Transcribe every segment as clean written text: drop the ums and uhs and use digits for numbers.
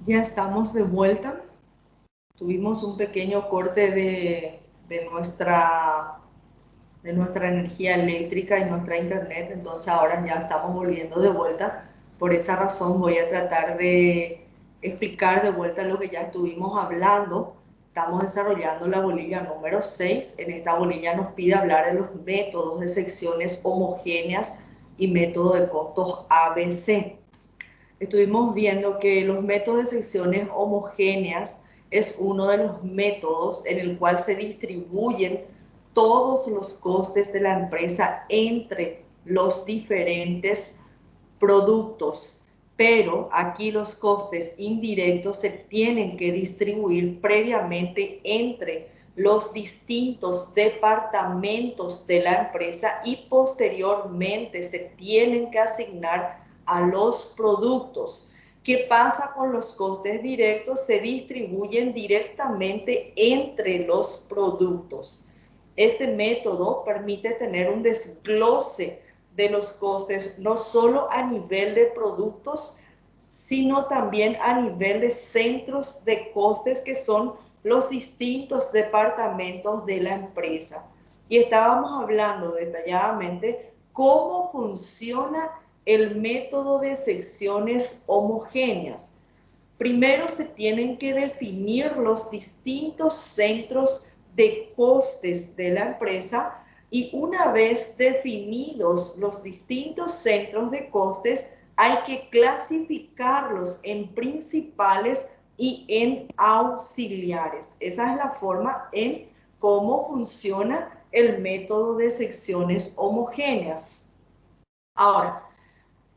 Ya estamos de vuelta. Tuvimos un pequeño corte de nuestra energía eléctrica y nuestra internet, entonces ahora ya estamos volviendo de vuelta. Por esa razón voy a tratar de explicar de vuelta lo que ya estuvimos hablando. Estamos desarrollando la bolilla número 6. En esta bolilla nos pide hablar de los métodos de secciones homogéneas y método de costos ABC. Estuvimos viendo que los métodos de secciones homogéneas es uno de los métodos en el cual se distribuyen todos los costes de la empresa entre los diferentes productos, pero aquí los costes indirectos se tienen que distribuir previamente entre los distintos departamentos de la empresa y posteriormente se tienen que asignar a los productos. ¿Qué pasa con los costes directos? Se distribuyen directamente entre los productos. Este método permite tener un desglose de los costes, no solo a nivel de productos, sino también a nivel de centros de costes que son los distintos departamentos de la empresa. Y estábamos hablando detalladamente cómo funciona el método de secciones homogéneas. Primero se tienen que definir los distintos centros de costes de la empresa y una vez definidos los distintos centros de costes, hay que clasificarlos en principales y en auxiliares. Esa es la forma en cómo funciona el método de secciones homogéneas. Ahora,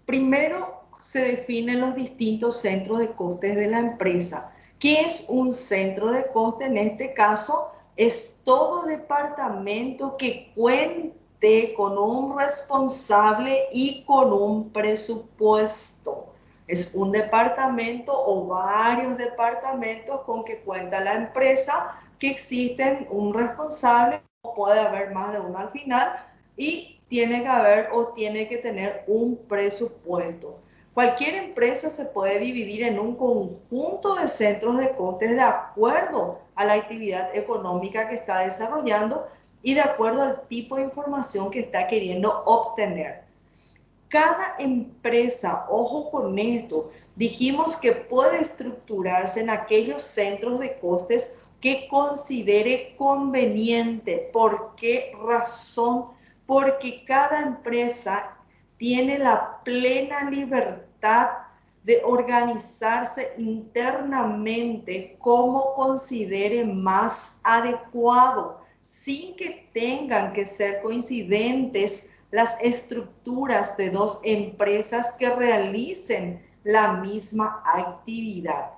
primero se definen los distintos centros de costes de la empresa. ¿Qué es un centro de coste? En este caso, es todo departamento que cuente con un responsable y con un presupuesto. Es un departamento o varios departamentos con que cuenta la empresa, que existen un responsable, o puede haber más de uno al final, y tiene que haber o tiene que tener un presupuesto. Cualquier empresa se puede dividir en un conjunto de centros de costes de acuerdo a la actividad económica que está desarrollando y de acuerdo al tipo de información que está queriendo obtener. Cada empresa, ojo con esto, dijimos que puede estructurarse en aquellos centros de costes que considere conveniente. ¿Por qué razón? Porque cada empresa tiene la plena libertad de organizarse internamente como considere más adecuado, sin que tengan que ser coincidentes las estructuras de dos empresas que realicen la misma actividad.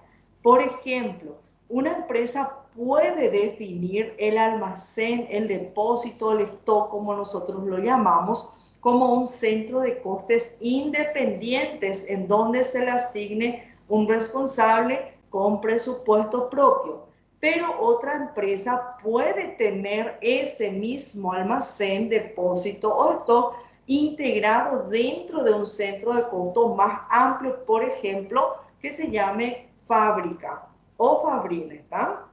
Por ejemplo, una empresa puede definir el almacén, el depósito, el stock, como nosotros lo llamamos, como un centro de costes independientes en donde se le asigne un responsable con presupuesto propio. Pero otra empresa puede tener ese mismo almacén, depósito o stock integrado dentro de un centro de costo más amplio, por ejemplo, que se llame fábrica o fabrileta.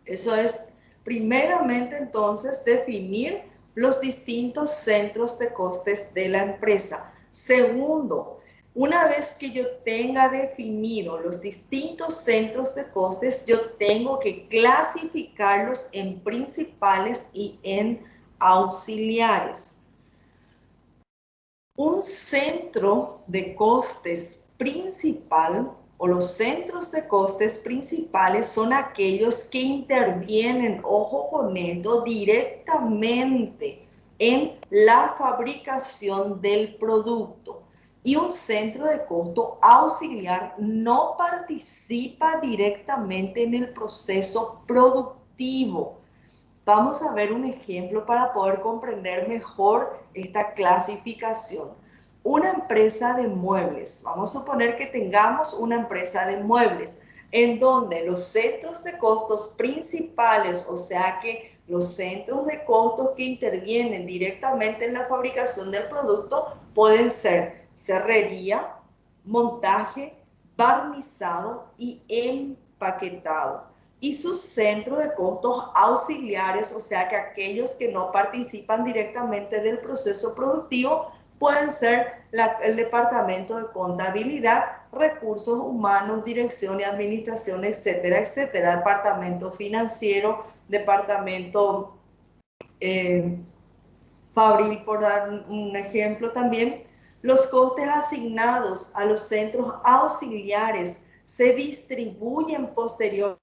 Eso es, primeramente entonces, definir los distintos centros de costes de la empresa. Segundo, una vez que yo tenga definido los distintos centros de costes, yo tengo que clasificarlos en principales y en auxiliares. Un centro de costes principal o los centros de costes principales son aquellos que intervienen, ojo con esto, directamente en la fabricación del producto. Y un centro de costo auxiliar no participa directamente en el proceso productivo. Vamos a ver un ejemplo para poder comprender mejor esta clasificación. Una empresa de muebles, vamos a suponer que tengamos una empresa de muebles en donde los centros de costos principales, o sea que los centros de costos que intervienen directamente en la fabricación del producto pueden ser serrería, montaje, barnizado y empaquetado. Y sus centros de costos auxiliares, o sea que aquellos que no participan directamente del proceso productivo, pueden ser el departamento de contabilidad, recursos humanos, dirección y administración, etcétera, etcétera, departamento financiero, departamento fabril, por dar un ejemplo también. Los costes asignados a los centros auxiliares se distribuyen posteriormente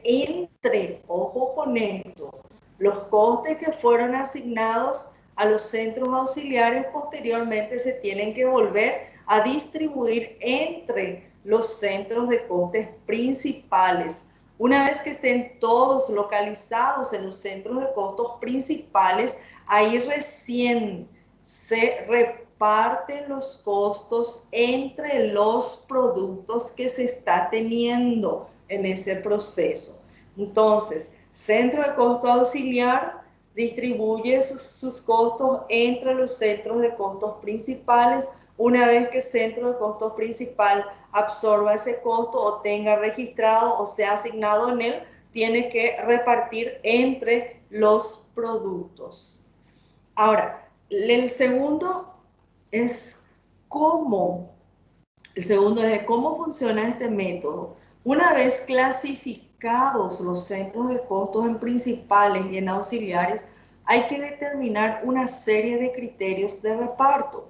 entre, ojo con esto, los costes que fueron asignados a los centros auxiliares posteriormente se tienen que volver a distribuir entre los centros de costes principales. Una vez que estén todos localizados en los centros de costos principales, ahí recién se reparten los costos entre los productos que se está teniendo en ese proceso. Entonces, centro de costo auxiliar distribuye sus costos entre los centros de costos principales. Una vez que el centro de costos principal absorba ese costo o tenga registrado o sea asignado en él, tiene que repartir entre los productos. Ahora, el segundo es cómo funciona este método. Una vez clasificados los centros de costos en principales y en auxiliares, hay que determinar una serie de criterios de reparto.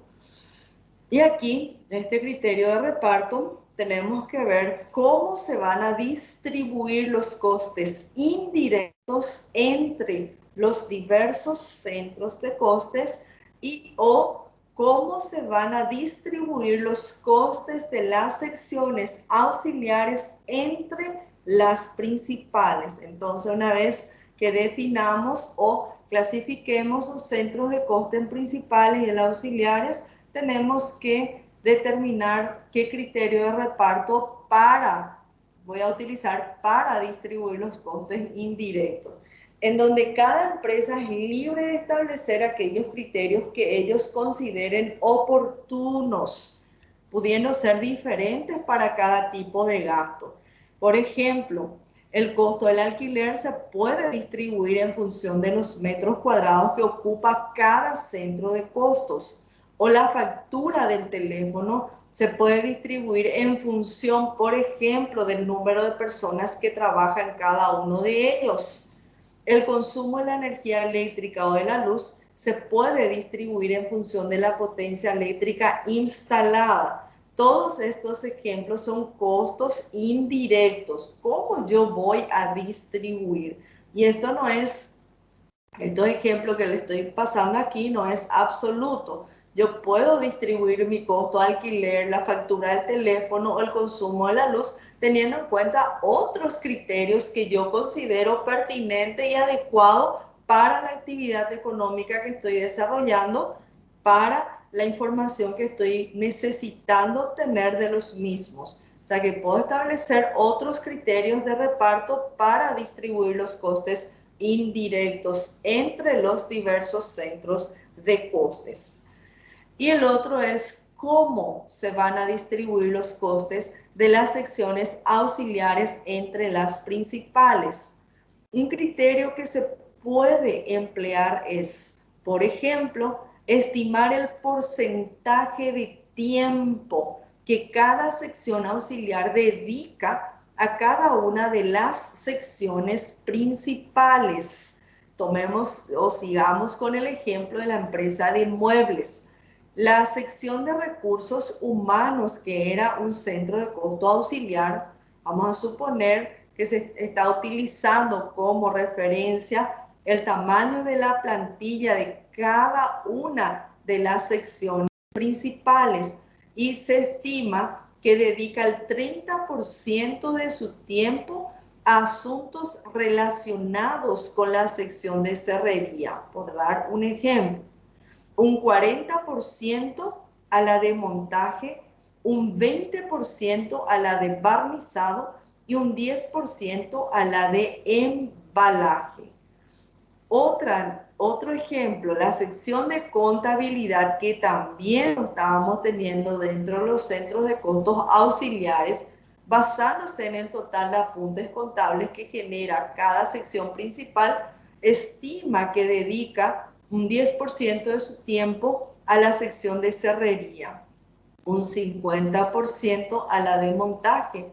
Y aquí, en este criterio de reparto, tenemos que ver cómo se van a distribuir los costes indirectos entre los diversos centros de costes o cómo se van a distribuir los costes de las secciones auxiliares entre las principales. Entonces, una vez que definamos o clasifiquemos los centros de coste en principales y en auxiliares, tenemos que determinar qué criterio de reparto voy a utilizar para distribuir los costes indirectos, en donde cada empresa es libre de establecer aquellos criterios que ellos consideren oportunos, pudiendo ser diferentes para cada tipo de gasto. Por ejemplo, el costo del alquiler se puede distribuir en función de los metros cuadrados que ocupa cada centro de costos, o la factura del teléfono se puede distribuir en función, por ejemplo, del número de personas que trabajan cada uno de ellos. El consumo de la energía eléctrica o de la luz se puede distribuir en función de la potencia eléctrica instalada. Todos estos ejemplos son costos indirectos. ¿Cómo yo voy a distribuir? Y estos ejemplos que le estoy pasando aquí no es absoluto. Yo puedo distribuir mi costo de alquiler, la factura del teléfono o el consumo de la luz, teniendo en cuenta otros criterios que yo considero pertinente y adecuado para la actividad económica que estoy desarrollando, para la información que estoy necesitando obtener de los mismos. O sea que puedo establecer otros criterios de reparto para distribuir los costes indirectos entre los diversos centros de costes. Y el otro es cómo se van a distribuir los costes de las secciones auxiliares entre las principales. Un criterio que se puede emplear es, por ejemplo, estimar el porcentaje de tiempo que cada sección auxiliar dedica a cada una de las secciones principales. Tomemos o sigamos con el ejemplo de la empresa de muebles. La sección de recursos humanos, que era un centro de costo auxiliar, vamos a suponer que se está utilizando como referencia el tamaño de la plantilla de cada una de las secciones principales y se estima que dedica el 30% de su tiempo a asuntos relacionados con la sección de serrería, por dar un ejemplo. Un 40% a la de montaje, un 20% a la de barnizado y un 10% a la de embalaje. Otro ejemplo, la sección de contabilidad que también lo estábamos teniendo dentro de los centros de costos auxiliares, basándose en el total de apuntes contables que genera cada sección principal, estima que dedica un 10% de su tiempo a la sección de serrería, un 50% a la de montaje,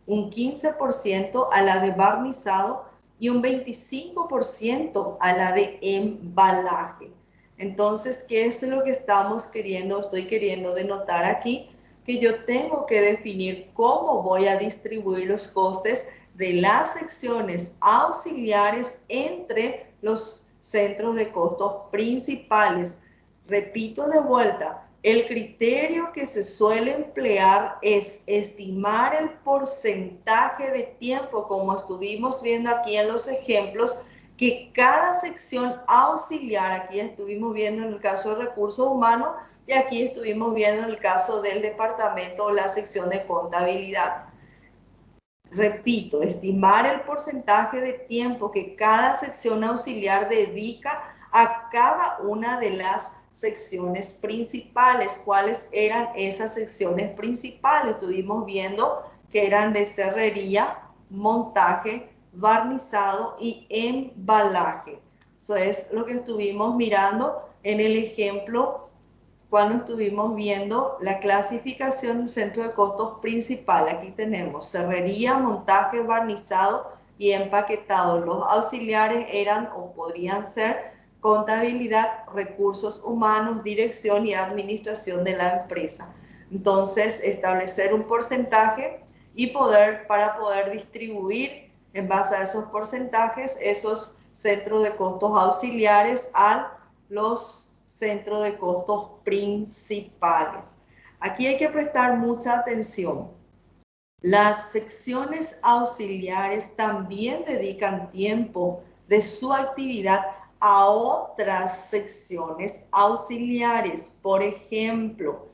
un 15% a la de barnizado y un 25% a la de embalaje. Entonces, ¿qué es lo que estoy queriendo denotar aquí? Que yo tengo que definir cómo voy a distribuir los costes de las secciones auxiliares entre los centros de costos principales. Repito de vuelta, el criterio que se suele emplear es estimar el porcentaje de tiempo, como estuvimos viendo aquí en los ejemplos, que cada sección auxiliar, aquí estuvimos viendo en el caso de recursos humanos y aquí estuvimos viendo en el caso del departamento o la sección de contabilidad. Repito, estimar el porcentaje de tiempo que cada sección auxiliar dedica a cada una de las secciones principales. ¿Cuáles eran esas secciones principales? Estuvimos viendo que eran de serrería, montaje, barnizado y embalaje. Eso es lo que estuvimos mirando en el ejemplo cuando estuvimos viendo la clasificación del centro de costos principal. Aquí tenemos serrería, montaje, barnizado y empaquetado. Los auxiliares eran o podrían ser contabilidad, recursos humanos, dirección y administración de la empresa. Entonces, establecer un porcentaje y para poder distribuir en base a esos porcentajes esos centros de costos auxiliares a los centros de costos principales. Aquí hay que prestar mucha atención. Las secciones auxiliares también dedican tiempo de su actividad a otras secciones auxiliares. Por ejemplo,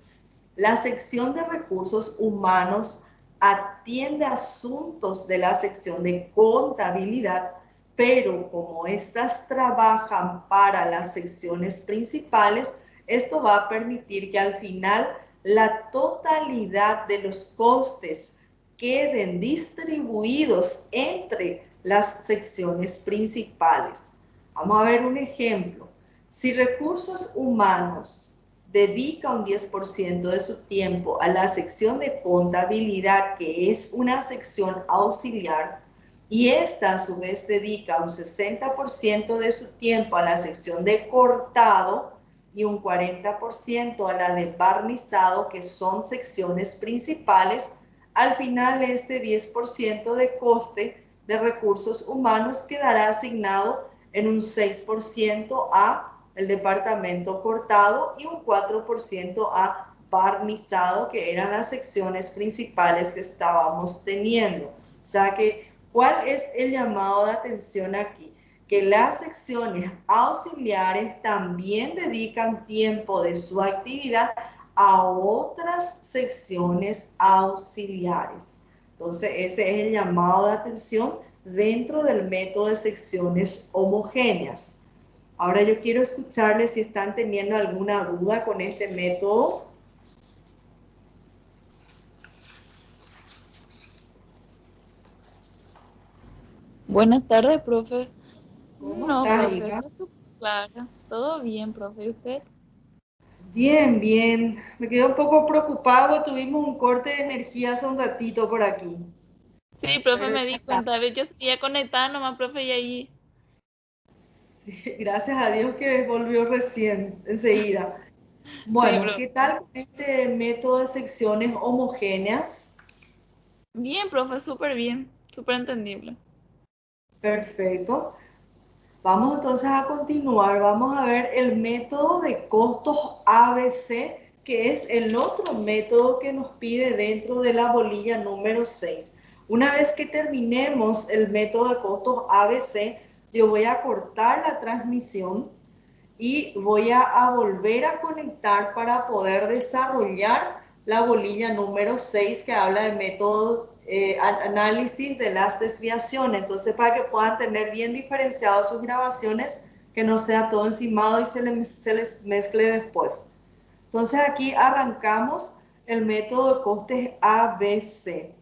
la sección de recursos humanos atiende asuntos de la sección de contabilidad, pero como estas trabajan para las secciones principales, esto va a permitir que al final la totalidad de los costes queden distribuidos entre las secciones principales. Vamos a ver un ejemplo. Si recursos humanos dedica un 10% de su tiempo a la sección de contabilidad, que es una sección auxiliar, y esta a su vez dedica un 60% de su tiempo a la sección de cortado y un 40% a la de barnizado, que son secciones principales, al final este 10% de coste de recursos humanos quedará asignado en un 6% a el departamento cortado y un 4% a barnizado, que eran las secciones principales que estábamos teniendo. O sea que, ¿cuál es el llamado de atención aquí? Que las secciones auxiliares también dedican tiempo de su actividad a otras secciones auxiliares. Entonces, ese es el llamado de atención dentro del método de secciones homogéneas. Ahora yo quiero escucharles si están teniendo alguna duda con este método. Buenas tardes, profe. ¿Cómo No, estás, profe, hija? está súper claro. Todo bien, profe. ¿Y usted? Bien, bien. Me quedé un poco preocupado, tuvimos un corte de energía hace un ratito por aquí. Sí, profe, Pero me ya di está. cuenta. A ver, yo seguía conectada nomás, profe, y ahí. Sí, gracias a Dios que volvió recién, enseguida. Sí, Bueno, ¿qué profe. tal con este método de secciones homogéneas? Bien, profe, súper bien. Súper entendible. Perfecto. Vamos entonces a continuar. Vamos a ver el método de costos ABC, que es el otro método que nos pide dentro de la bolilla número 6. Una vez que terminemos el método de costos ABC, yo voy a cortar la transmisión y voy a volver a conectar para poder desarrollar la bolilla número 6, que habla de método análisis de las desviaciones. Entonces, para que puedan tener bien diferenciados sus grabaciones, que no sea todo encimado y se les mezcle después. Entonces, aquí arrancamos el método de costes ABC.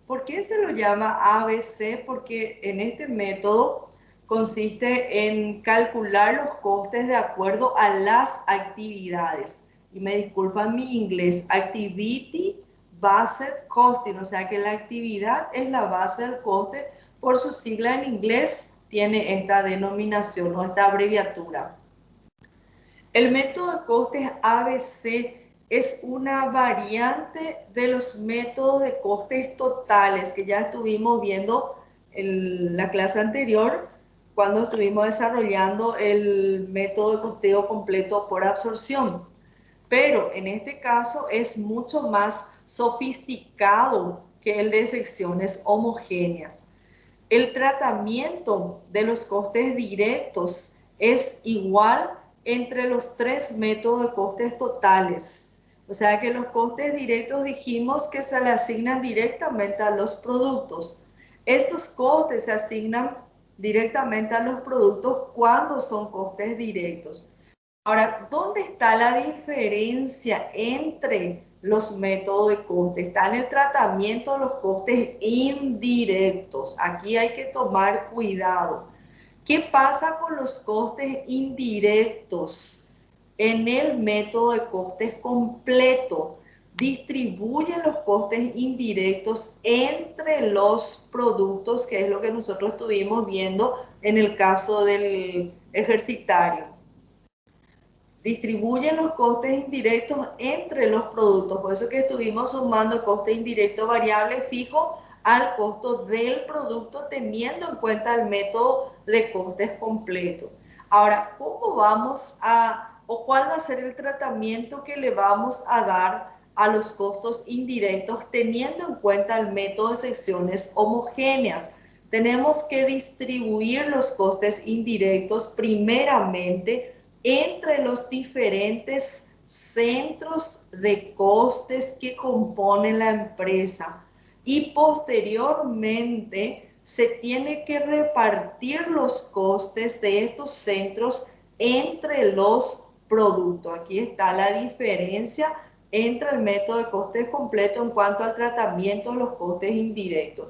¿Por qué se lo llama ABC? Porque en este método consiste en calcular los costes de acuerdo a las actividades. Y me disculpan mi inglés, Activity Based Costing, o sea que la actividad es la base del coste. Por su sigla en inglés tiene esta denominación o esta abreviatura. El método de costes ABC es una variante de los métodos de costes totales que ya estuvimos viendo en la clase anterior cuando estuvimos desarrollando el método de costeo completo por absorción. Pero en este caso es mucho más sofisticado que el de secciones homogéneas. El tratamiento de los costes directos es igual entre los tres métodos de costes totales. O sea que los costes directos dijimos que se le asignan directamente a los productos. Estos costes se asignan directamente a los productos cuando son costes directos. Ahora, ¿dónde está la diferencia entre los métodos de coste? Está en el tratamiento de los costes indirectos. Aquí hay que tomar cuidado. ¿Qué pasa con los costes indirectos? En el método de costes completo, distribuyen los costes indirectos entre los productos, que es lo que nosotros estuvimos viendo en el caso del ejercitario. Distribuyen los costes indirectos entre los productos. Por eso que estuvimos sumando coste indirecto variable fijo al costo del producto teniendo en cuenta el método de costes completo. Ahora, ¿cómo vamos o cuál va a ser el tratamiento que le vamos a dar a los costos indirectos teniendo en cuenta el método de secciones homogéneas? Tenemos que distribuir los costes indirectos primeramente entre los diferentes centros de costes que componen la empresa y posteriormente se tiene que repartir los costes de estos centros entre los productos. Aquí está la diferencia entre el método de costes completo en cuanto al tratamiento de los costes indirectos.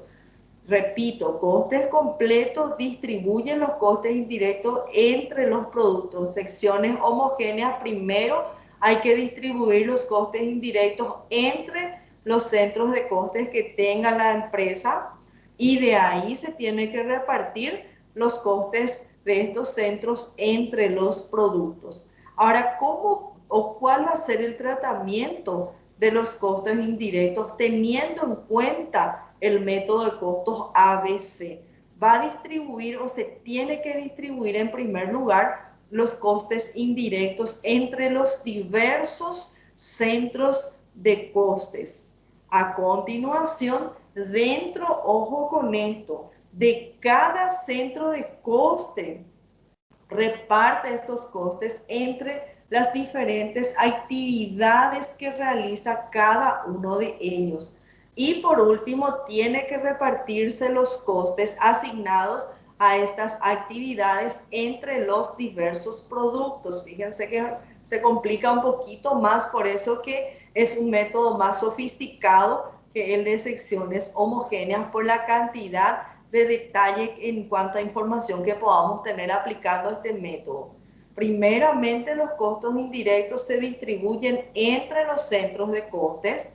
Repito, costes completos distribuyen los costes indirectos entre los productos. Secciones homogéneas, primero hay que distribuir los costes indirectos entre los centros de costes que tenga la empresa y de ahí se tiene que repartir los costes de estos centros entre los productos. Ahora, ¿cómo o cuál va a ser el tratamiento de los costes indirectos teniendo en cuenta el método de costos ABC? Va a distribuir o se tiene que distribuir en primer lugar los costes indirectos entre los diversos centros de costes. A continuación, dentro, ojo con esto, de cada centro de coste, reparte estos costes entre las diferentes actividades que realiza cada uno de ellos. Y por último, tiene que repartirse los costes asignados a estas actividades entre los diversos productos. Fíjense que se complica un poquito más, por eso que es un método más sofisticado que el de secciones homogéneas por la cantidad de detalle en cuanto a información que podamos tener aplicando este método. Primeramente, los costos indirectos se distribuyen entre los centros de costes.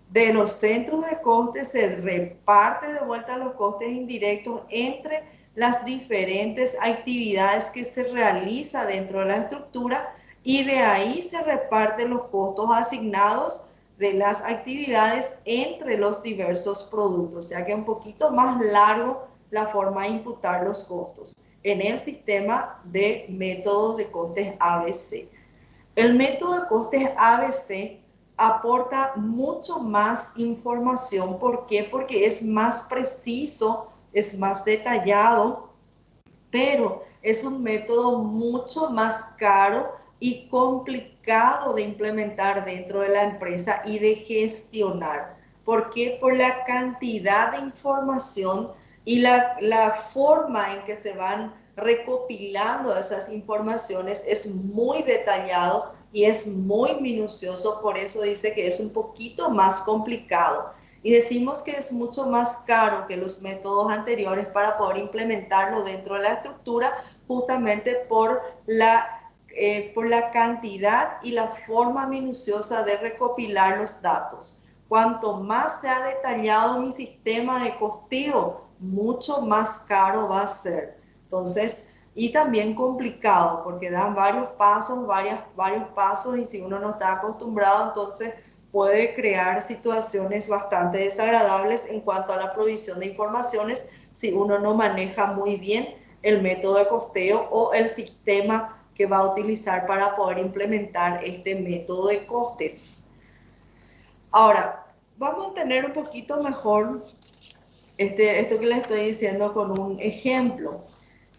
De los centros de costes se reparte de vuelta los costes indirectos entre las diferentes actividades que se realiza dentro de la estructura y de ahí se reparten los costos asignados de las actividades entre los diversos productos. O sea que es un poquito más largo la forma de imputar los costos en el sistema de métodos de costes ABC. El método de costes ABC aporta mucho más información. ¿Por qué? Porque es más preciso, es más detallado, pero es un método mucho más caro y complicado de implementar dentro de la empresa y de gestionar. ¿Por qué? Por la cantidad de información y la forma en que se van recopilando esas informaciones es muy detallado y es muy minucioso, por eso dice que es un poquito más complicado. Y decimos que es mucho más caro que los métodos anteriores para poder implementarlo dentro de la estructura, justamente por la cantidad y la forma minuciosa de recopilar los datos. Cuanto más sea detallado mi sistema de costeo, mucho más caro va a ser. Entonces, y también complicado, porque dan varios pasos, varios pasos, y si uno no está acostumbrado, entonces puede crear situaciones bastante desagradables en cuanto a la provisión de informaciones si uno no maneja muy bien el método de costeo o el sistema que va a utilizar para poder implementar este método de costes. Ahora, vamos a entender un poquito mejor esto que les estoy diciendo con un ejemplo.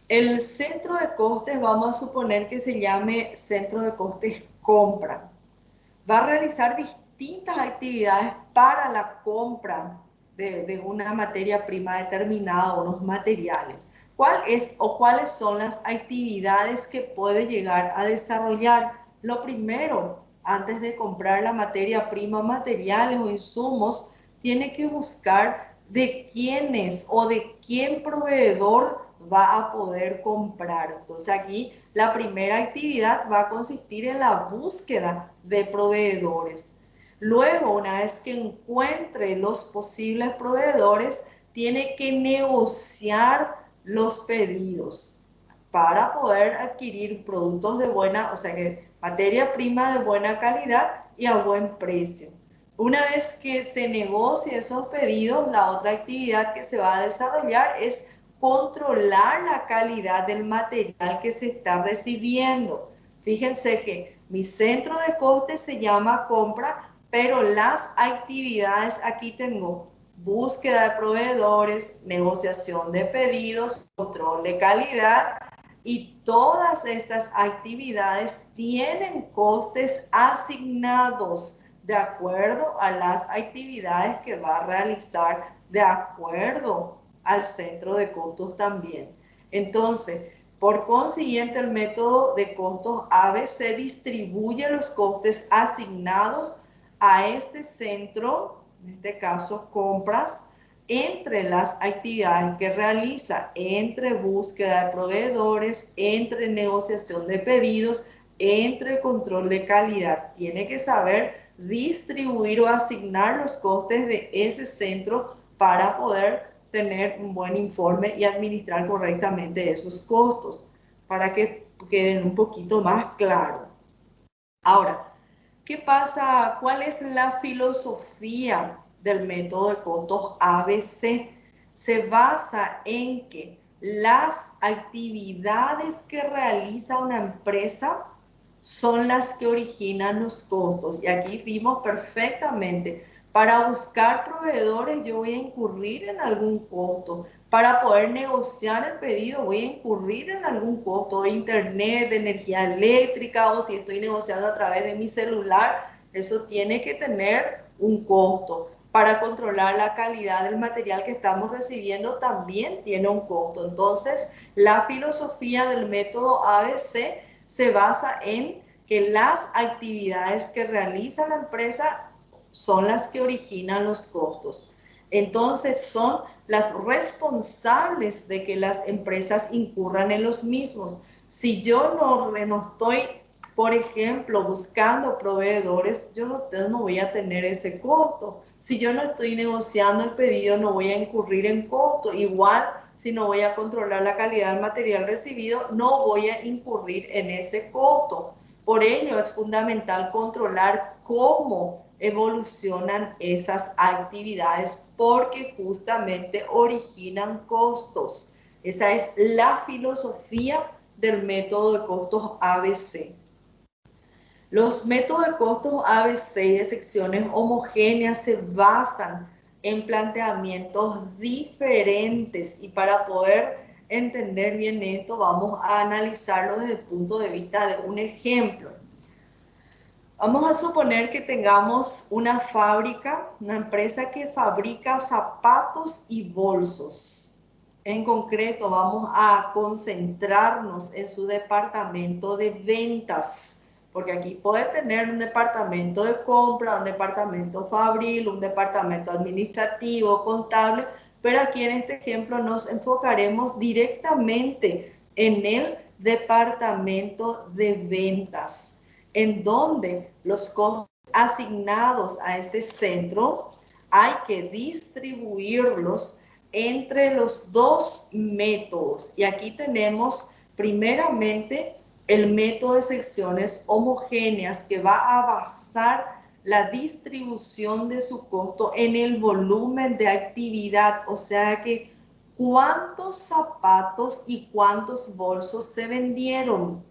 El centro de costes, vamos a suponer que se llame centro de costes compra. Va a realizar distintas actividades para la compra de una materia prima determinada, unos materiales. ¿Cuál es o cuáles son las actividades que puede llegar a desarrollar? Lo primero, antes de comprar la materia prima, materiales o insumos, tiene que buscar de quiénes o de quién proveedor va a poder comprar. Entonces aquí la primera actividad va a consistir en la búsqueda de proveedores. Luego, una vez que encuentre los posibles proveedores, tiene que negociar los pedidos para poder adquirir productos de buena, o sea que materia prima de buena calidad y a buen precio. Una vez que se negocie esos pedidos, la otra actividad que se va a desarrollar es controlar la calidad del material que se está recibiendo. Fíjense que mi centro de costes se llama compra, pero las actividades aquí tengo búsqueda de proveedores, negociación de pedidos, control de calidad, y todas estas actividades tienen costes asignados de acuerdo a las actividades que va a realizar, de acuerdo al centro de costos también. Entonces, por consiguiente, el método de costos ABC distribuye los costes asignados a este centro, en este caso compras, entre las actividades que realiza, entre búsqueda de proveedores, entre negociación de pedidos, entre control de calidad. Tiene que saber distribuir o asignar los costes de ese centro para poder tener un buen informe y administrar correctamente esos costos, para que queden un poquito más claro. Ahora, ¿qué pasa? ¿Cuál es la filosofía del método de costos ABC? Se basa en que las actividades que realiza una empresa son las que originan los costos. Y aquí vimos perfectamente, para buscar proveedores yo voy a incurrir en algún costo. Para poder negociar el pedido voy a incurrir en algún costo de internet, de energía eléctrica, o si estoy negociando a través de mi celular, eso tiene que tener un costo. Para controlar la calidad del material que estamos recibiendo también tiene un costo. Entonces, la filosofía del método ABC se basa en que las actividades que realiza la empresa son las que originan los costos. Entonces son las responsables de que las empresas incurran en los mismos. Si yo no estoy, por ejemplo, buscando proveedores, yo no voy a tener ese costo. Si yo no estoy negociando el pedido, no voy a incurrir en costo. Igual, si no voy a controlar la calidad del material recibido, no voy a incurrir en ese costo. Por ello es fundamental controlar cómo evolucionan esas actividades, porque justamente originan costos. Esa es la filosofía del método de costos ABC. Los métodos de costos ABC y de secciones homogéneas se basan en planteamientos diferentes, y para poder entender bien esto vamos a analizarlo desde el punto de vista de un ejemplo. Vamos a suponer que tengamos una fábrica, una empresa que fabrica zapatos y bolsos. En concreto, vamos a concentrarnos en su departamento de ventas, porque aquí puede tener un departamento de compra, un departamento fabril, un departamento administrativo, contable, pero aquí en este ejemplo nos enfocaremos directamente en el departamento de ventas, en donde los costos asignados a este centro hay que distribuirlos entre los dos métodos. Y aquí tenemos primeramente el método de secciones homogéneas, que va a basar la distribución de su costo en el volumen de actividad, o sea que cuántos zapatos y cuántos bolsos se vendieron.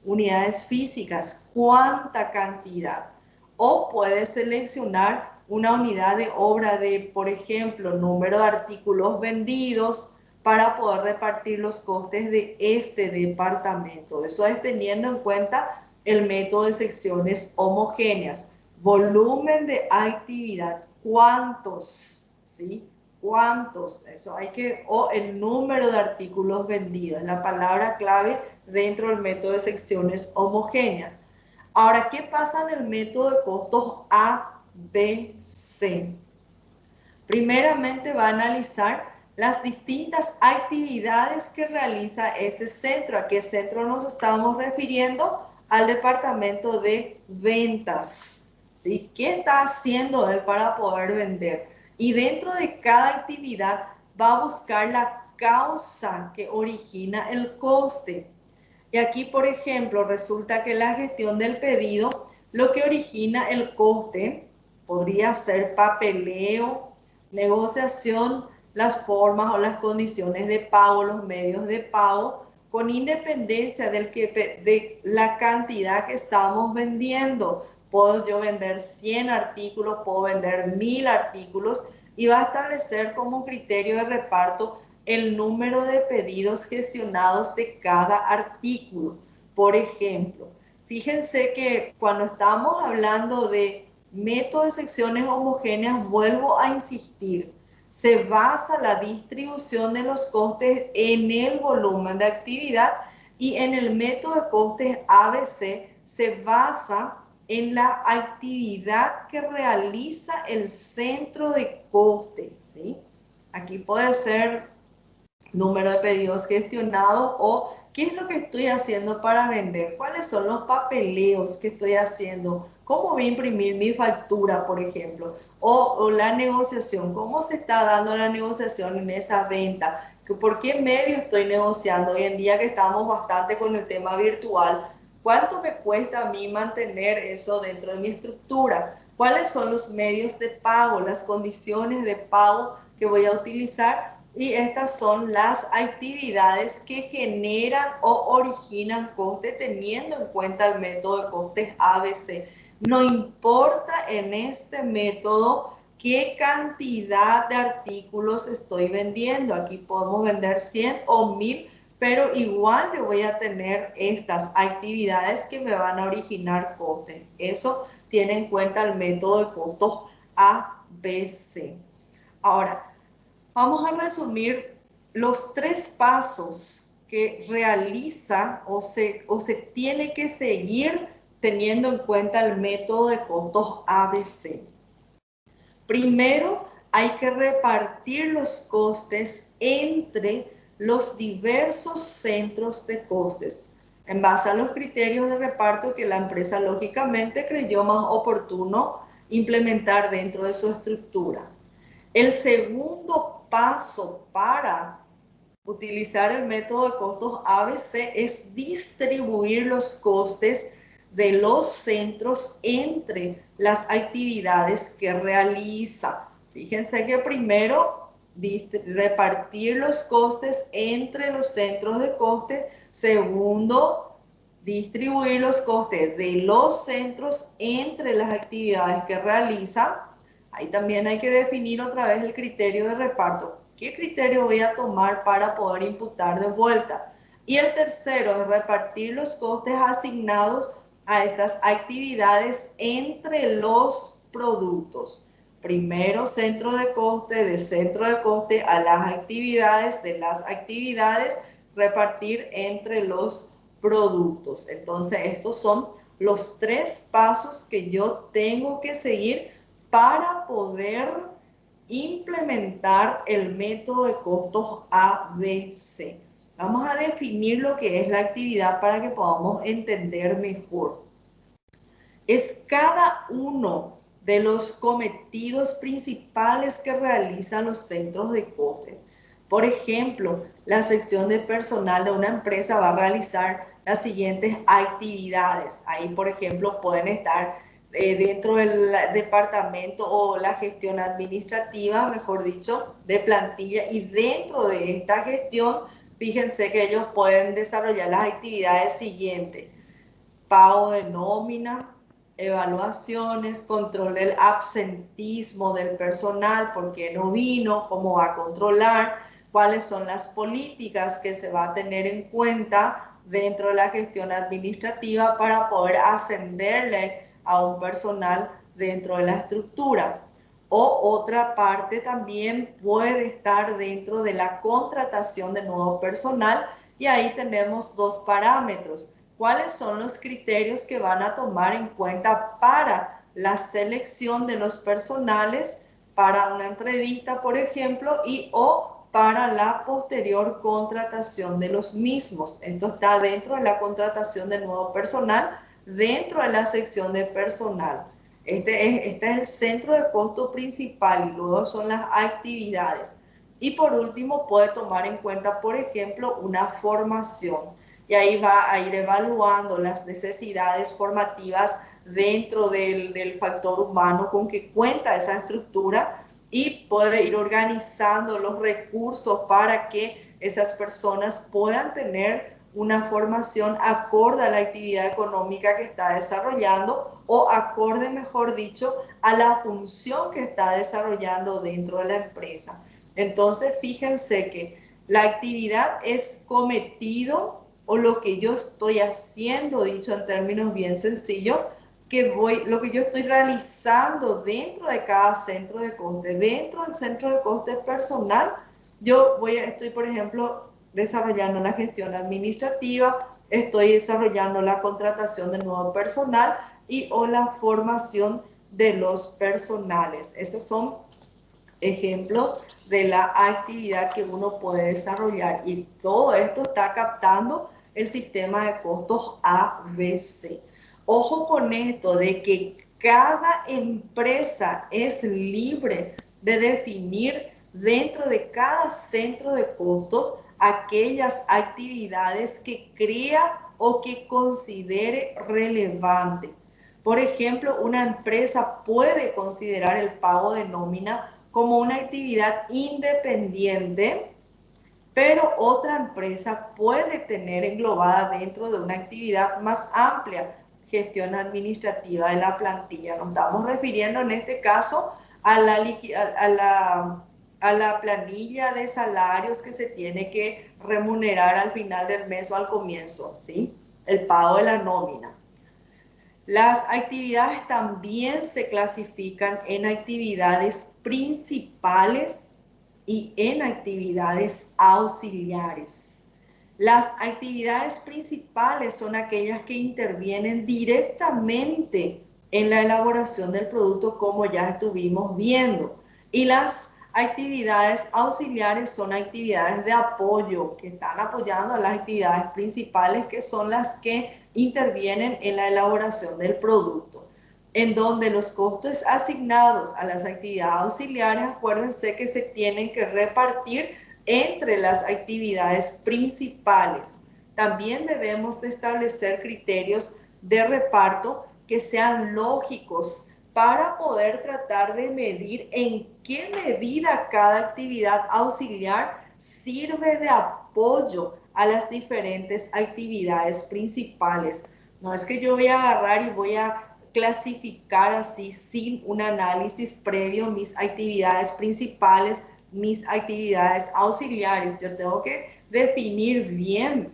Unidades físicas, cuánta cantidad. O puedes seleccionar una unidad de obra de, por ejemplo, número de artículos vendidos para poder repartir los costes de este departamento. Eso es teniendo en cuenta el método de secciones homogéneas. Volumen de actividad, ¿cuántos? ¿Sí? ¿Cuántos? Eso hay que, o el número de artículos vendidos, la palabra clave dentro del método de secciones homogéneas. Ahora, ¿qué pasa en el método de costos ABC? Primeramente va a analizar las distintas actividades que realiza ese centro. ¿A qué centro nos estamos refiriendo? Al departamento de ventas. ¿Sí? ¿Qué está haciendo él para poder vender? Y dentro de cada actividad va a buscar la causa que origina el coste. Y aquí, por ejemplo, resulta que la gestión del pedido, lo que origina el coste podría ser papeleo, negociación, las formas o las condiciones de pago, los medios de pago, con independencia de la cantidad que estamos vendiendo. Puedo yo vender 100 artículos, puedo vender 1000 artículos, y va a establecer como criterio de reparto el número de pedidos gestionados de cada artículo. Por ejemplo, fíjense que cuando estamos hablando de método de secciones homogéneas, vuelvo a insistir, se basa la distribución de los costes en el volumen de actividad, y en el método de costes ABC se basa en la actividad que realiza el centro de costes, ¿sí? Aquí puede ser número de pedidos gestionados o qué es lo que estoy haciendo para vender, cuáles son los papeleos que estoy haciendo, cómo voy a imprimir mi factura, por ejemplo, o la negociación, cómo se está dando la negociación en esa venta, por qué medio estoy negociando. Hoy en día que estamos bastante con el tema virtual, ¿cuánto me cuesta a mí mantener eso dentro de mi estructura? ¿Cuáles son los medios de pago, las condiciones de pago que voy a utilizar? Y estas son las actividades que generan o originan coste teniendo en cuenta el método de costes ABC. No importa en este método qué cantidad de artículos estoy vendiendo. Aquí podemos vender 100 o 1000, pero igual yo voy a tener estas actividades que me van a originar costes. Eso tiene en cuenta el método de costos ABC. Ahora, vamos a resumir los 3 pasos que realiza o se tiene que seguir teniendo en cuenta el método de costos ABC. Primero, hay que repartir los costes entre los diversos centros de costes en base a los criterios de reparto que la empresa lógicamente creyó más oportuno implementar dentro de su estructura. El segundo paso para utilizar el método de costos ABC es distribuir los costes de los centros entre las actividades que realiza. Fíjense que primero repartir los costes entre los centros de costes. Segundo, distribuir los costes de los centros entre las actividades que realiza. Ahí también hay que definir otra vez el criterio de reparto. ¿Qué criterio voy a tomar para poder imputar de vuelta? Y el tercero es repartir los costes asignados a estas actividades entre los productos. Primero centro de coste, de centro de coste a las actividades, de las actividades repartir entre los productos. Entonces estos son los 3 pasos que yo tengo que seguir para poder implementar el método de costos ABC. Vamos a definir lo que es la actividad para que podamos entender mejor. Es cada uno de los cometidos principales que realizan los centros de coste. Por ejemplo, la sección de personal de una empresa va a realizar las siguientes actividades. Ahí, por ejemplo, pueden estar dentro del departamento o la gestión administrativa, mejor dicho, de plantilla. Y dentro de esta gestión, fíjense que ellos pueden desarrollar las actividades siguientes: pago de nómina, evaluaciones, control del absentismo del personal, por qué no vino, cómo va a controlar, cuáles son las políticas que se va a tener en cuenta dentro de la gestión administrativa para poder ascenderle a un personal dentro de la estructura. O otra parte también puede estar dentro de la contratación de nuevo personal, y ahí tenemos 2 parámetros. ¿Cuáles son los criterios que van a tomar en cuenta para la selección de los personales para una entrevista, por ejemplo, y o para la posterior contratación de los mismos? Esto está dentro de la contratación de nuevo personal, dentro de la sección de personal. Este es el centro de costo principal, y luego son las actividades. Y por último, puede tomar en cuenta, por ejemplo, una formación. Y ahí va a ir evaluando las necesidades formativas dentro del factor humano con que cuenta esa estructura, y puede ir organizando los recursos para que esas personas puedan tener una formación acorde a la actividad económica que está desarrollando, o acorde, mejor dicho, a la función que está desarrollando dentro de la empresa. Entonces, fíjense que la actividad es cometido, o lo que yo estoy haciendo, dicho en términos bien sencillos, lo que yo estoy realizando dentro de cada centro de coste. Dentro del centro de coste personal, estoy, por ejemplo, desarrollando la gestión administrativa, estoy desarrollando la contratación de nuevo personal y o la formación de los personales. Esos son ejemplos de la actividad que uno puede desarrollar, y todo esto está captando el sistema de costos ABC. Ojo con esto de que cada empresa es libre de definir dentro de cada centro de costos aquellas actividades que crea o que considere relevante. Por ejemplo, una empresa puede considerar el pago de nómina como una actividad independiente, pero otra empresa puede tener englobada dentro de una actividad más amplia, gestión administrativa de la plantilla. Nos estamos refiriendo en este caso a la planilla de salarios que se tiene que remunerar al final del mes o al comienzo, ¿sí? El pago de la nómina. Las actividades también se clasifican en actividades principales y en actividades auxiliares. Las actividades principales son aquellas que intervienen directamente en la elaboración del producto, como ya estuvimos viendo. Y las actividades auxiliares son actividades de apoyo que están apoyando a las actividades principales, que son las que intervienen en la elaboración del producto. En donde los costos asignados a las actividades auxiliares, acuérdense que se tienen que repartir entre las actividades principales. También debemos de establecer criterios de reparto que sean lógicos para poder tratar de medir en qué medida cada actividad auxiliar sirve de apoyo a las diferentes actividades principales. No es que yo voy a agarrar y voy a clasificar así sin un análisis previo mis actividades principales, mis actividades auxiliares. Yo tengo que definir bien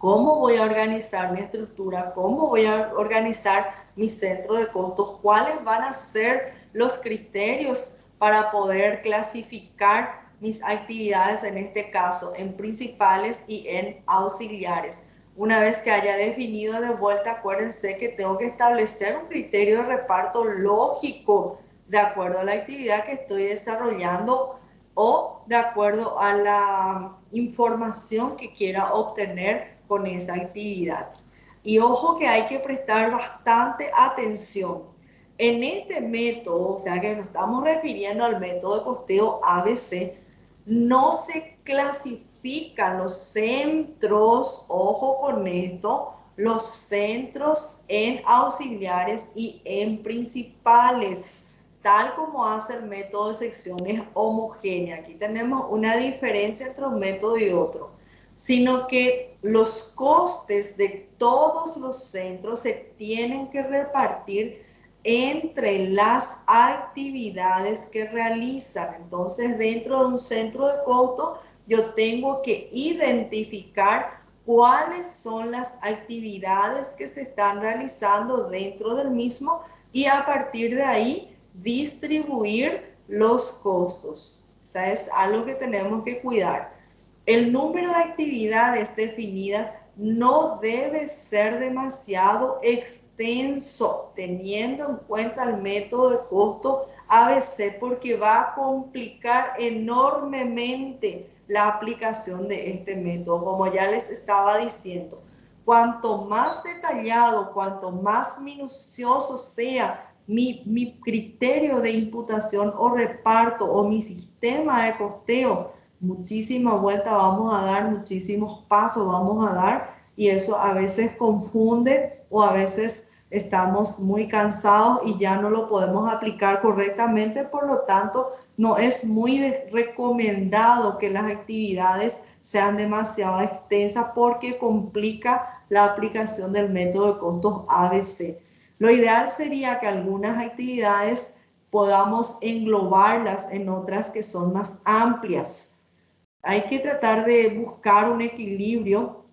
cómo voy a organizar mi estructura, cómo voy a organizar mi centro de costos, cuáles van a ser los criterios para poder clasificar mis actividades, en este caso, en principales y en auxiliares. Una vez que haya definido de vuelta, acuérdense que tengo que establecer un criterio de reparto lógico de acuerdo a la actividad que estoy desarrollando o de acuerdo a la información que quiera obtener con esa actividad. Y ojo que hay que prestar bastante atención. En este método, o sea que nos estamos refiriendo al método de costeo ABC, no se clasifican los centros, ojo con esto, los centros en auxiliares y en principales, tal como hace el método de secciones homogéneas. Aquí tenemos una diferencia entre un método y otro, sino que los costes de todos los centros se tienen que repartir entre las actividades que realizan. Entonces, dentro de un centro de costo, yo tengo que identificar cuáles son las actividades que se están realizando dentro del mismo y a partir de ahí distribuir los costos. O sea, es algo que tenemos que cuidar. El número de actividades definidas no debe ser demasiado extenso, teniendo en cuenta el método de costo ABC, porque va a complicar enormemente la aplicación de este método. Como ya les estaba diciendo, cuanto más detallado, cuanto más minucioso sea mi criterio de imputación o reparto o mi sistema de costeo, muchísima vuelta vamos a dar, muchísimos pasos vamos a dar y eso a veces confunde o a veces estamos muy cansados y ya no lo podemos aplicar correctamente, por lo tanto no es muy recomendado que las actividades sean demasiado extensas porque complica la aplicación del método de costos ABC. Lo ideal sería que algunas actividades podamos englobarlas en otras que son más amplias. Hay que tratar de buscar un equilibrio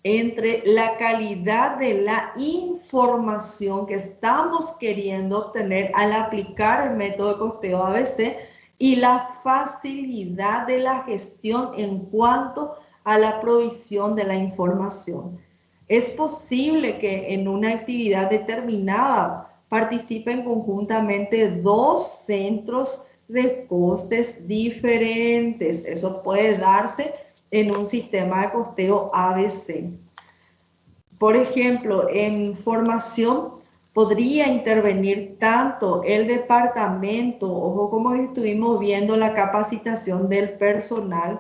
entre la calidad de la información que estamos queriendo obtener al aplicar el método de costeo ABC y la facilidad de la gestión en cuanto a la provisión de la información. Es posible que en una actividad determinada participen conjuntamente dos centros de costes diferentes. Eso puede darse en un sistema de costeo ABC. Por ejemplo, en formación podría intervenir tanto el departamento, ojo como estuvimos viendo la capacitación del personal,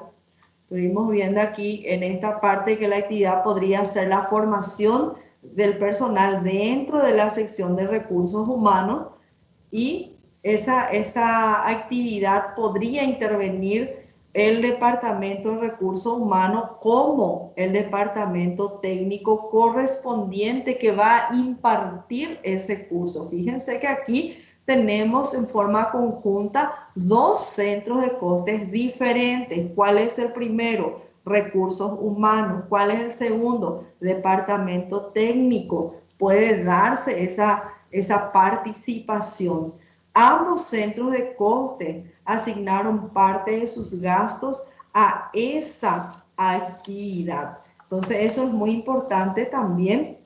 estuvimos viendo aquí en esta parte que la actividad podría ser la formación del personal dentro de la sección de recursos humanos y esa actividad podría intervenir el Departamento de Recursos Humanos como el departamento técnico correspondiente que va a impartir ese curso. Fíjense que aquí tenemos en forma conjunta dos centros de costes diferentes. ¿Cuál es el primero? Recursos humanos. ¿Cuál es el segundo? Departamento técnico. Puede darse esa participación. Ambos centros de coste asignaron parte de sus gastos a esa actividad. Entonces, eso es muy importante también,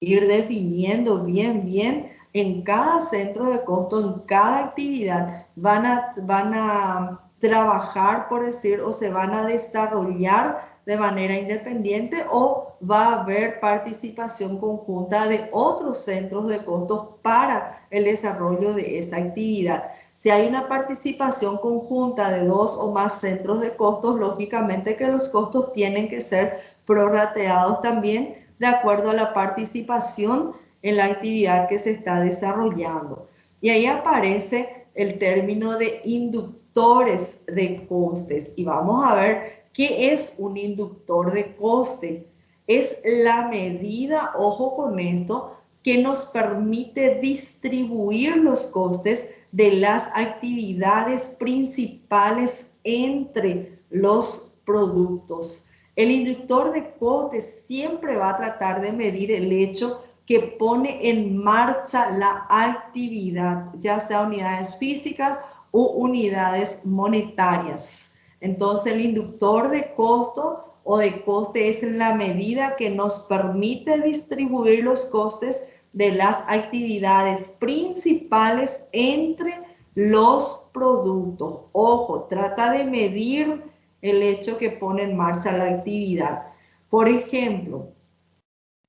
ir definiendo bien en cada centro de costo, en cada actividad, van a trabajar, por decir, o se van a desarrollar de manera independiente o va a haber participación conjunta de otros centros de costos para el desarrollo de esa actividad. Si hay una participación conjunta de dos o más centros de costos, lógicamente que los costos tienen que ser prorrateados también de acuerdo a la participación en la actividad que se está desarrollando. Y ahí aparece el término de inductores de costes. Y vamos a ver qué es un inductor de coste. Es la medida, ojo con esto, que nos permite distribuir los costes de las actividades principales entre los productos. El inductor de costes siempre va a tratar de medir el hecho que pone en marcha la actividad, ya sea unidades físicas o unidades monetarias. Entonces, el inductor de costo o de coste es la medida que nos permite distribuir los costes de las actividades principales entre los productos. Ojo, trata de medir el hecho que pone en marcha la actividad. Por ejemplo,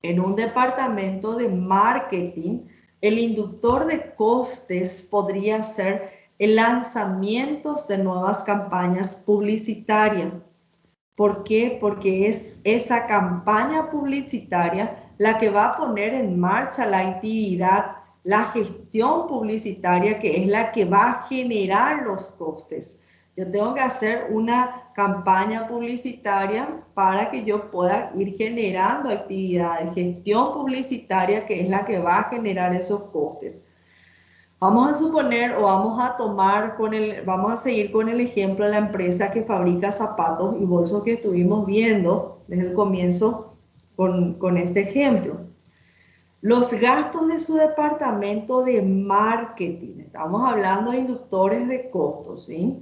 en un departamento de marketing, el inductor de costes podría ser el lanzamiento de nuevas campañas publicitarias. ¿Por qué? Porque es esa campaña publicitaria la que va a poner en marcha la actividad, la gestión publicitaria, que es la que va a generar los costes. Yo tengo que hacer una campaña publicitaria para que yo pueda ir generando actividades, gestión publicitaria, que es la que va a generar esos costes. Vamos a suponer o vamos a seguir con el ejemplo de la empresa que fabrica zapatos y bolsos que estuvimos viendo desde el comienzo con este ejemplo. Los gastos de su departamento de marketing, estamos hablando de inductores de costos, ¿sí?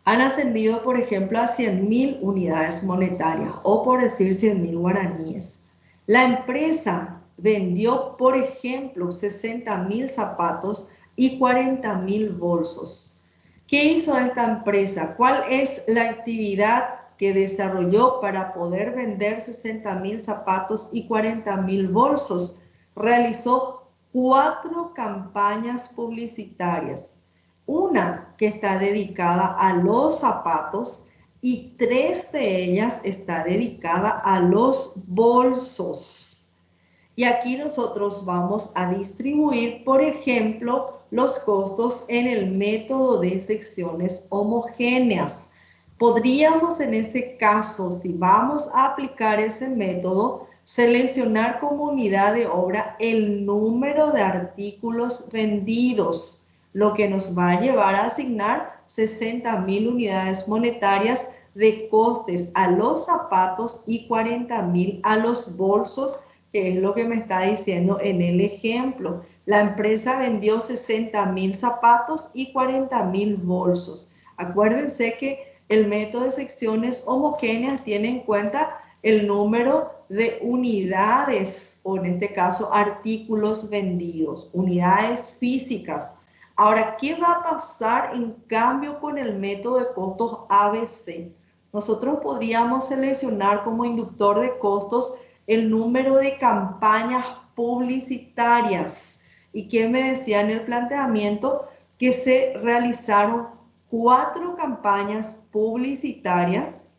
Han ascendido, por ejemplo, a 100.000 unidades monetarias o por decir 100.000 guaraníes. La empresa vendió, por ejemplo, 60.000 zapatos y 40.000 bolsos. ¿Qué hizo esta empresa? ¿Cuál es la actividad que desarrolló para poder vender 60.000 zapatos y 40.000 bolsos? Realizó 4 campañas publicitarias. Una que está dedicada a los zapatos y 3 de ellas está dedicada a los bolsos. Y aquí nosotros vamos a distribuir, por ejemplo, los costos en el método de secciones homogéneas. Podríamos en ese caso, si vamos a aplicar ese método, seleccionar como unidad de obra el número de artículos vendidos, lo que nos va a llevar a asignar 60.000 unidades monetarias de costes a los zapatos y 40.000 a los bolsos, que es lo que me está diciendo en el ejemplo. La empresa vendió 60.000 zapatos y 40.000 bolsos. Acuérdense que el método de secciones homogéneas tiene en cuenta el número de unidades, o en este caso artículos vendidos, unidades físicas. Ahora, ¿qué va a pasar en cambio con el método de costos ABC? Nosotros podríamos seleccionar como inductor de costos el número de campañas publicitarias. ¿Y qué me decía en el planteamiento? Que se realizaron 4 campañas publicitarias.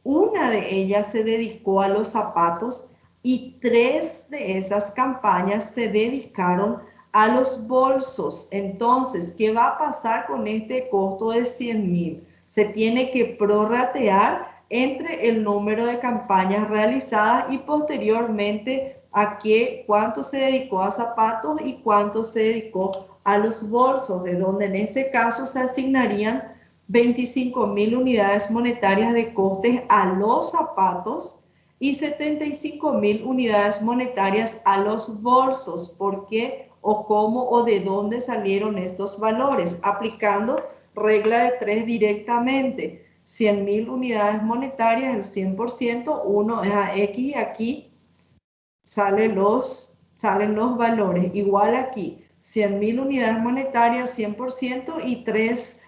Una de ellas se dedicó a los zapatos y 3 de esas campañas se dedicaron a los bolsos. Entonces, ¿qué va a pasar con este costo de 100.000? Se tiene que prorratear entre el número de campañas realizadas y posteriormente a cuánto se dedicó a zapatos y cuánto se dedicó a los bolsos, de donde en este caso se asignarían 25.000 unidades monetarias de costes a los zapatos y 75.000 unidades monetarias a los bolsos. ¿Por qué? O cómo o de dónde salieron estos valores, aplicando regla de 3 directamente. 100.000 unidades monetarias, el 100%, 1 es a X y aquí salen los valores. Igual aquí, 100.000 unidades monetarias, 100% y 3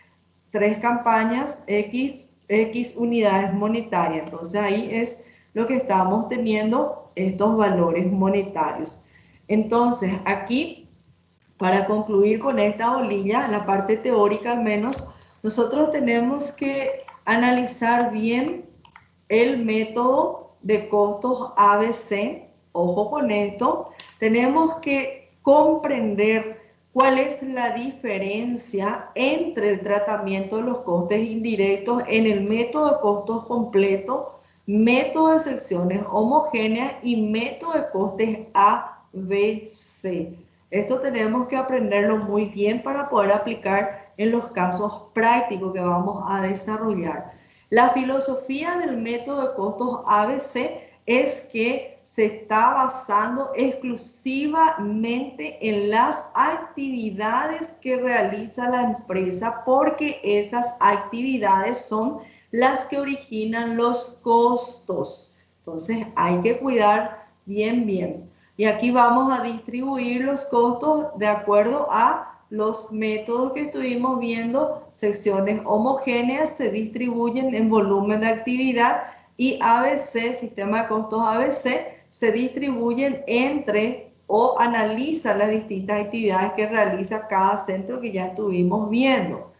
campañas, X unidades monetarias. Entonces ahí es lo que estamos teniendo, estos valores monetarios. Entonces aquí, para concluir con esta bolilla, la parte teórica al menos, nosotros tenemos que analizar bien el método de costos ABC. Ojo con esto, tenemos que comprender cuál es la diferencia entre el tratamiento de los costes indirectos en el método de costos completo, método de secciones homogéneas y método de costes ABC. Esto tenemos que aprenderlo muy bien para poder aplicar en los casos prácticos que vamos a desarrollar. La filosofía del método de costos ABC es que se está basando exclusivamente en las actividades que realiza la empresa, porque esas actividades son las que originan los costos. Entonces hay que cuidar bien. Y aquí vamos a distribuir los costos de acuerdo a los métodos que estuvimos viendo. Secciones homogéneas se distribuyen en volumen de actividad, y ABC, sistema de costos ABC, se distribuyen entre o analizan las distintas actividades que realiza cada centro, que ya estuvimos viendo.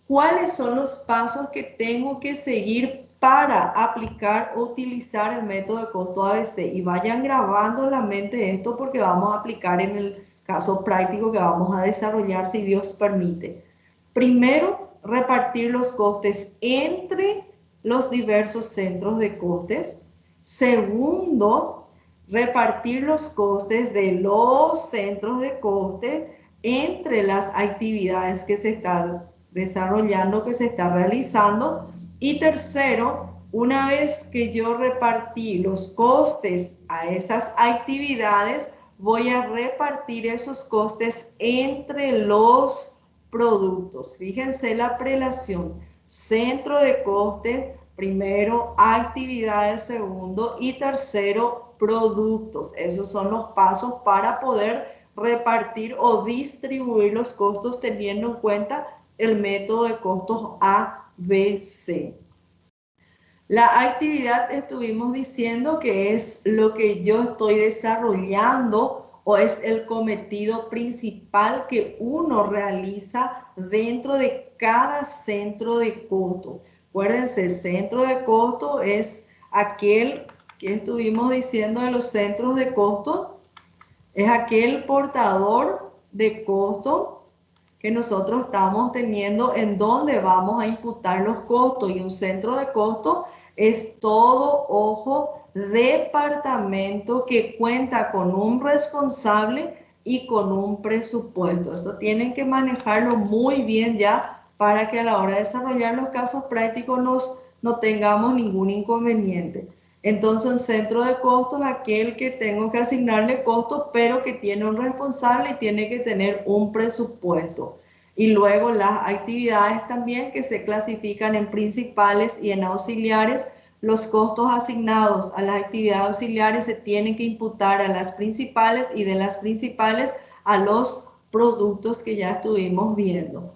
¿Cuáles son los pasos que tengo que seguir para aplicar o utilizar el método de costo ABC? Y vayan grabando en la mente esto, porque vamos a aplicar en el caso práctico que vamos a desarrollar, si Dios permite. Primero, repartir los costes entre los diversos centros de costes. Segundo, repartir los costes de los centros de costes entre las actividades que se están desarrollando, que se está realizando. Y tercero, una vez que yo repartí los costes a esas actividades, voy a repartir esos costes entre los productos. Fíjense la prelación: centro de costes primero, actividades segundo, y tercero, productos. Esos son los pasos para poder repartir o distribuir los costos teniendo en cuenta el método de costos ABC. La actividad, estuvimos diciendo que es lo que yo estoy desarrollando, o es el cometido principal que uno realiza dentro de cada centro de costo. Acuérdense, centro de costo es aquel que estuvimos diciendo de los centros de costo, es aquel portador de costo que nosotros estamos teniendo en donde vamos a imputar los costos. Y un centro de costo es todo, ojo, departamento que cuenta con un responsable y con un presupuesto. Esto tienen que manejarlo muy bien ya, para que a la hora de desarrollar los casos prácticos no tengamos ningún inconveniente. Entonces, un centro de costos es aquel que tengo que asignarle costos, pero que tiene un responsable y tiene que tener un presupuesto. Y luego las actividades también, que se clasifican en principales y en auxiliares. Los costos asignados a las actividades auxiliares se tienen que imputar a las principales, y de las principales a los productos que ya estuvimos viendo.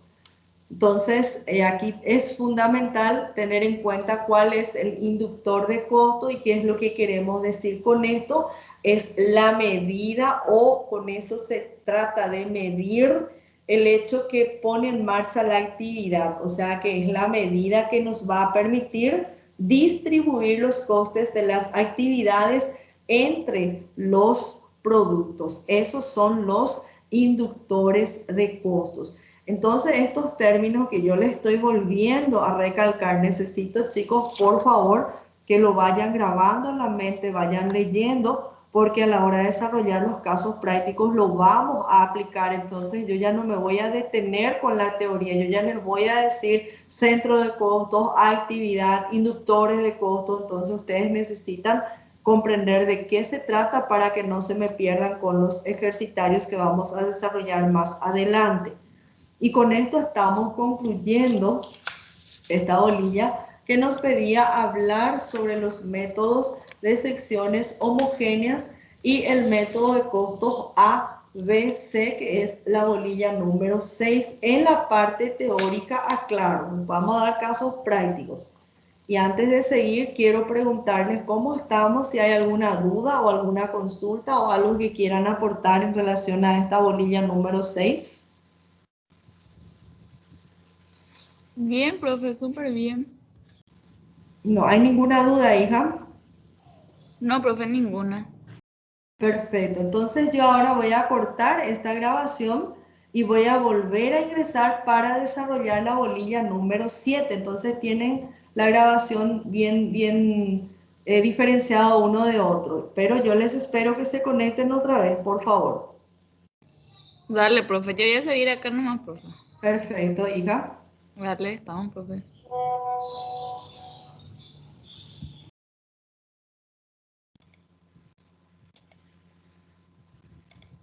Entonces, aquí es fundamental tener en cuenta cuál es el inductor de costo y qué es lo que queremos decir con esto. Es la medida, o con eso se trata de medir el hecho que pone en marcha la actividad, o sea que es la medida que nos va a permitir distribuir los costes de las actividades entre los productos. Esos son los inductores de costos. Entonces, estos términos que yo les estoy volviendo a recalcar, necesito, chicos, por favor, que lo vayan grabando en la mente, vayan leyendo, porque a la hora de desarrollar los casos prácticos lo vamos a aplicar. Entonces, yo ya no me voy a detener con la teoría, yo ya les voy a decir centro de costos, actividad, inductores de costos. Entonces, ustedes necesitan comprender de qué se trata para que no se me pierdan con los ejercitarios que vamos a desarrollar más adelante. Y con esto estamos concluyendo esta bolilla que nos pedía hablar sobre los métodos de secciones homogéneas y el método de costos ABC, que es la bolilla número 6. En la parte teórica, aclaro, vamos a dar casos prácticos. Y antes de seguir, quiero preguntarles cómo estamos, si hay alguna duda o alguna consulta o algo que quieran aportar en relación a esta bolilla número 6. Bien, profe, súper bien. No hay ninguna duda, hija. No, profe, ninguna. Perfecto. Entonces yo ahora voy a cortar esta grabación y voy a volver a ingresar para desarrollar la bolilla número 7. Entonces tienen la grabación bien diferenciada uno de otro. Pero yo les espero que se conecten otra vez, por favor. Dale, profe, yo voy a seguir acá nomás, profe. Perfecto, hija. Dale, estamos, profe.